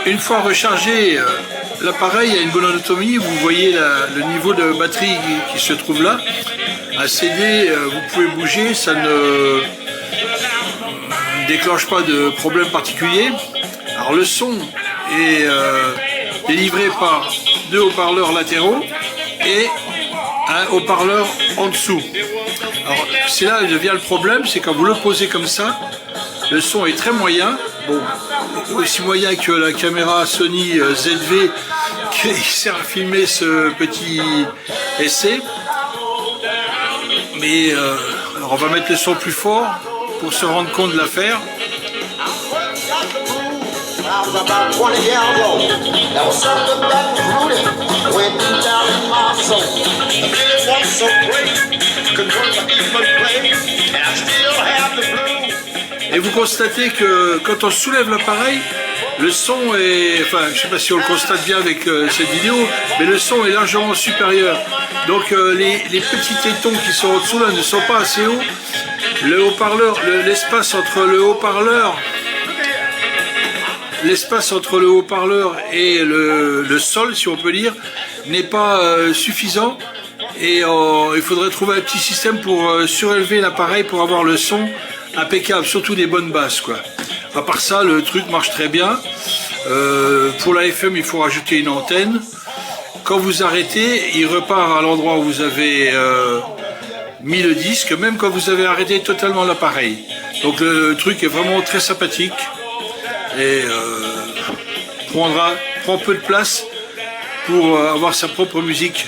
Une fois rechargé l'appareil à une bonne autonomie, vous voyez le niveau de batterie qui se trouve là. Un CD, vous pouvez bouger, ça ne déclenche pas de problème particulier. Alors le son est délivré par deux haut-parleurs latéraux et un haut-parleur en dessous. Alors c'est là que vient le problème, c'est quand vous le posez comme ça, le son est très moyen. Bon, aussi moyen que la caméra Sony ZV qui sert à filmer ce petit essai. Mais alors on va mettre le son plus fort pour se rendre compte de l'affaire. Et vous constatez que quand on soulève l'appareil, le son est, enfin je ne sais pas si on le constate bien avec cette vidéo, mais le son est largement supérieur. Donc les petits tétons qui sont en dessous là ne sont pas assez hauts. Le haut-parleur, l'espace entre le haut-parleur et le sol, si on peut dire, n'est pas suffisant. Et il faudrait trouver un petit système pour surélever l'appareil pour avoir le son impeccable, surtout des bonnes basses quoi. À part ça, le truc marche très bien. Pour la FM, il faut rajouter une antenne. Quand vous arrêtez, il repart à l'endroit où vous avez mis le disque, même quand vous avez arrêté totalement l'appareil. Donc le truc est vraiment très sympathique et prend peu de place pour avoir sa propre musique.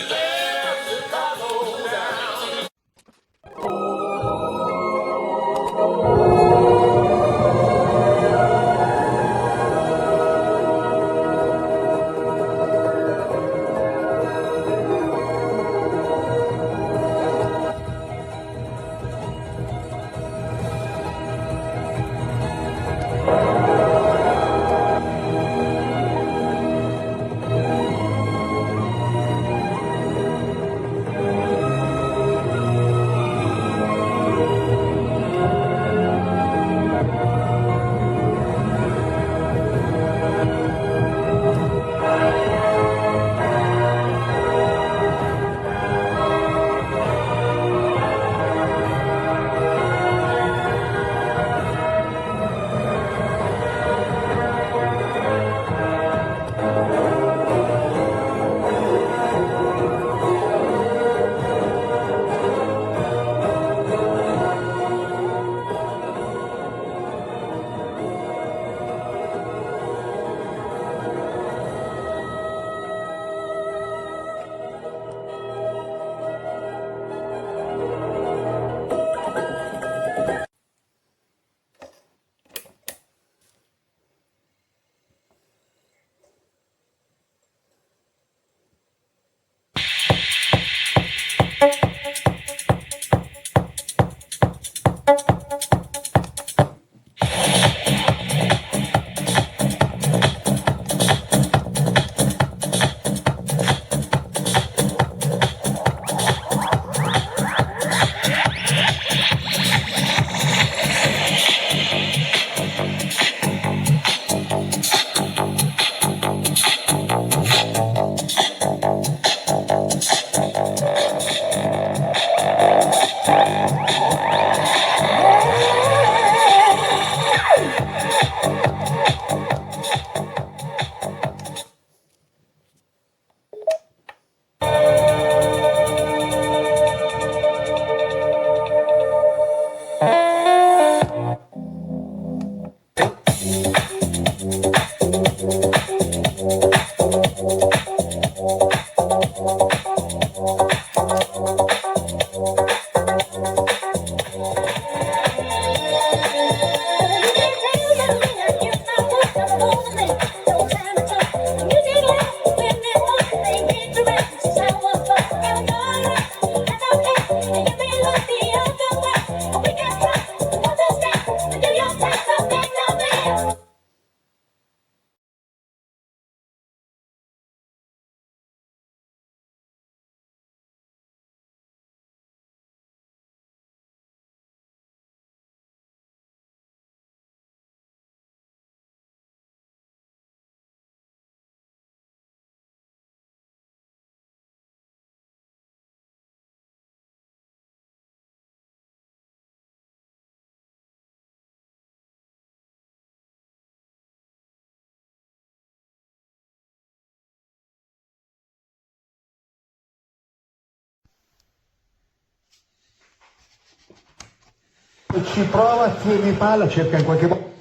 Ci prova, tieni palla, cerca in qualche modo.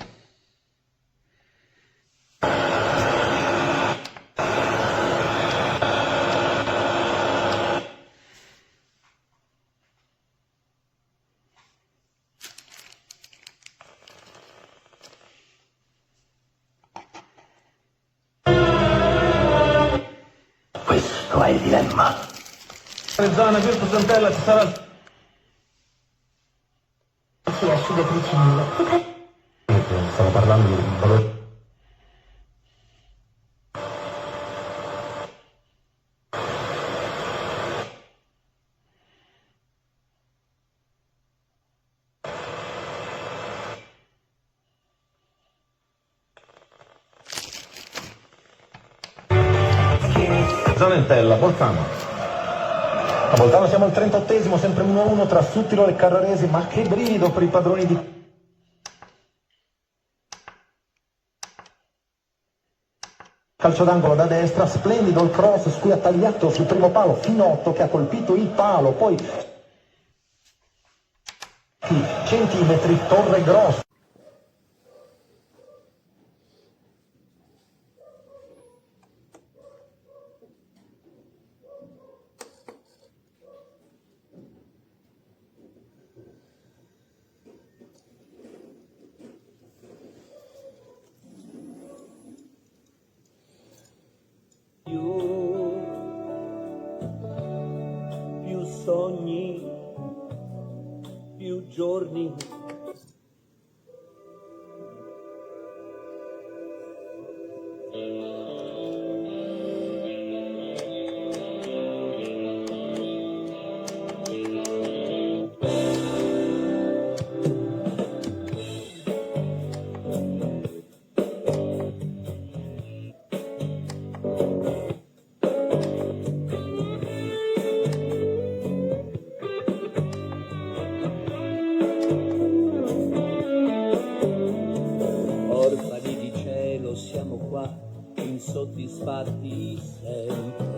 Questo è il dilemma. Zona Virtus Antella ci sarà. Sì, asciugatrice mille. Stavo parlando di un valore. Zanentella, Bolzano. A Bolzano siamo al 38esimo, sempre 1-1 tra Suttilo e Carraresi, ma che brivido per i padroni di... Calcio d'angolo da destra, splendido il cross, su cui ha tagliato sul primo palo Finotto che ha colpito il palo, poi centimetri Torre Grosso. Più sogni, più giorni. Orfani di cielo siamo qua, insoddisfatti sempre.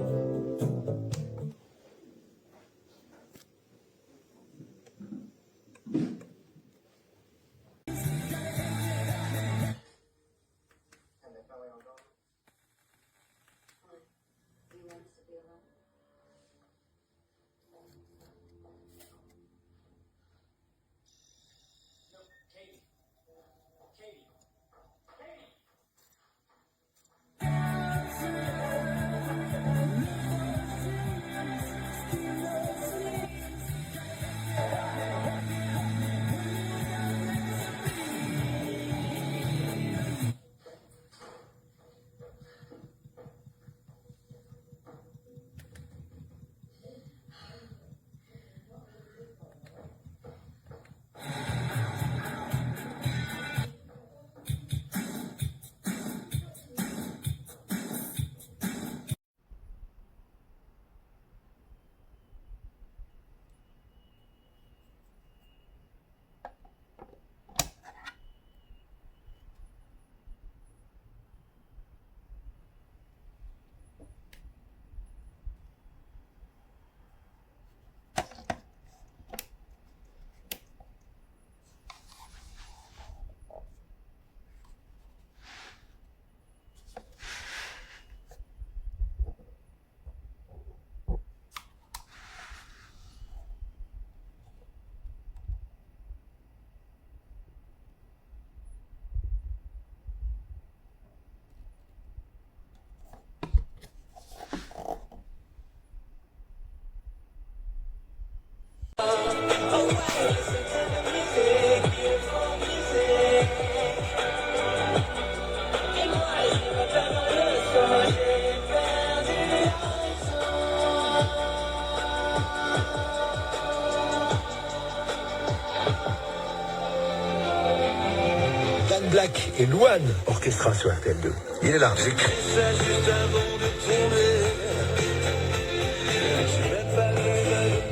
Dan Black et Louane orchestra sur RTL2. Il est là, j'écris.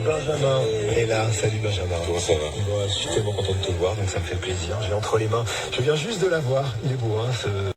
Benjamin est là. Salut Benjamin. Comment ça va? Moi, je suis tellement content de te voir, donc ça me fait plaisir. J'ai entre les mains. Je viens juste de la voir. Il est beau, hein, ce...